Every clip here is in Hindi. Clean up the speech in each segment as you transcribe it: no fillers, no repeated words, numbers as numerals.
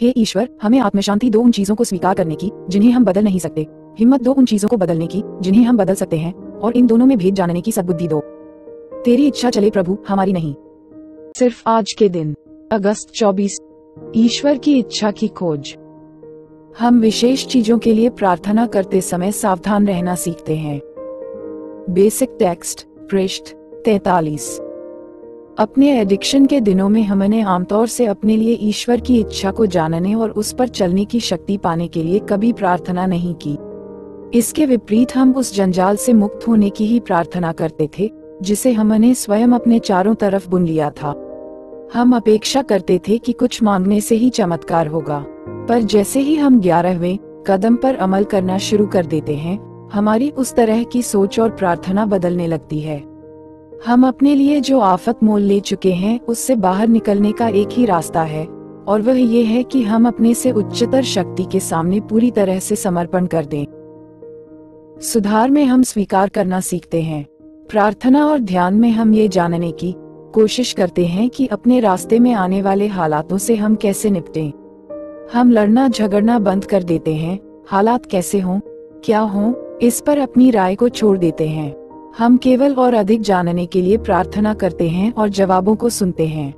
हे ईश्वर, हमें आत्मशांति दो उन चीजों को स्वीकार करने की जिन्हें हम बदल नहीं सकते, हिम्मत दो उन चीजों को बदलने की जिन्हें हम बदल सकते हैं, और इन दोनों में भेद जानने की सद्बुद्धि दो। तेरी इच्छा चले प्रभु, हमारी नहीं। सिर्फ आज के दिन, अगस्त 24, ईश्वर की इच्छा की खोज। हम विशेष चीजों के लिए प्रार्थना करते समय सावधान रहना सीखते हैं। बेसिक टेक्स्ट, पृष्ठ 43। अपने एडिक्शन के दिनों में हमने आमतौर से अपने लिए ईश्वर की इच्छा को जानने और उस पर चलने की शक्ति पाने के लिए कभी प्रार्थना नहीं की। इसके विपरीत हम उस जंजाल से मुक्त होने की ही प्रार्थना करते थे जिसे हमने स्वयं अपने चारों तरफ बुन लिया था। हम अपेक्षा करते थे कि कुछ मांगने से ही चमत्कार होगा, पर जैसे ही हम 11वें कदम पर अमल करना शुरू कर देते हैं, हमारी उस तरह की सोच और प्रार्थना बदलने लगती है। हम अपने लिए जो आफत मोल ले चुके हैं उससे बाहर निकलने का एक ही रास्ता है, और वह ये है कि हम अपने से उच्चतर शक्ति के सामने पूरी तरह से समर्पण कर दें। सुधार में हम स्वीकार करना सीखते हैं। प्रार्थना और ध्यान में हम ये जानने की कोशिश करते हैं कि अपने रास्ते में आने वाले हालातों से हम कैसे निपटें। हम लड़ना झगड़ना बंद कर देते हैं, हालात कैसे हों, क्या हों, इस पर अपनी राय को छोड़ देते हैं। हम केवल और अधिक जानने के लिए प्रार्थना करते हैं और जवाबों को सुनते हैं।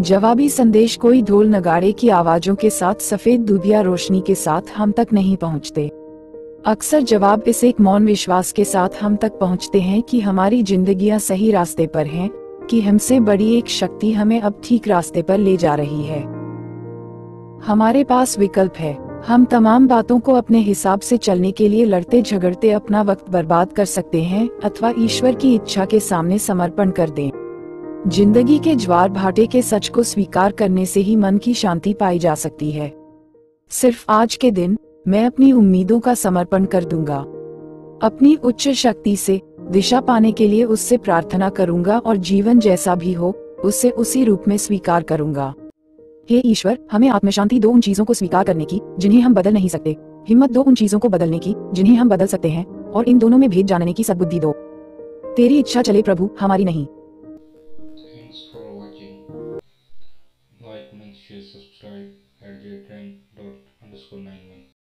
जवाबी संदेश कोई ढोल नगाड़े की आवाजों के साथ सफेद दूधिया रोशनी के साथ हम तक नहीं पहुंचते। अक्सर जवाब इस एक मौन विश्वास के साथ हम तक पहुंचते हैं कि हमारी जिंदगियां सही रास्ते पर हैं, कि हमसे बड़ी एक शक्ति हमें अब ठीक रास्ते पर ले जा रही है। हमारे पास विकल्प है। हम तमाम बातों को अपने हिसाब से चलने के लिए लड़ते झगड़ते अपना वक्त बर्बाद कर सकते हैं, अथवा ईश्वर की इच्छा के सामने समर्पण कर दें। जिंदगी के ज्वार भाटे के सच को स्वीकार करने से ही मन की शांति पाई जा सकती है। सिर्फ आज के दिन मैं अपनी उम्मीदों का समर्पण कर दूंगा। अपनी उच्च शक्ति से दिशा पाने के लिए उससे प्रार्थना करूंगा और जीवन जैसा भी हो उसे उसी रूप में स्वीकार करूंगा। हे ईश्वर, हमें आत्मशांति दो उन चीजों को स्वीकार करने की जिन्हें हम बदल नहीं सकते, हिम्मत दो उन चीजों को बदलने की जिन्हें हम बदल सकते हैं, और इन दोनों में भेद जानने की सद्बुद्धि दो। तेरी इच्छा चले प्रभु, हमारी नहीं। Thanks for watching. Like, make sure, subscribe at @trend__9.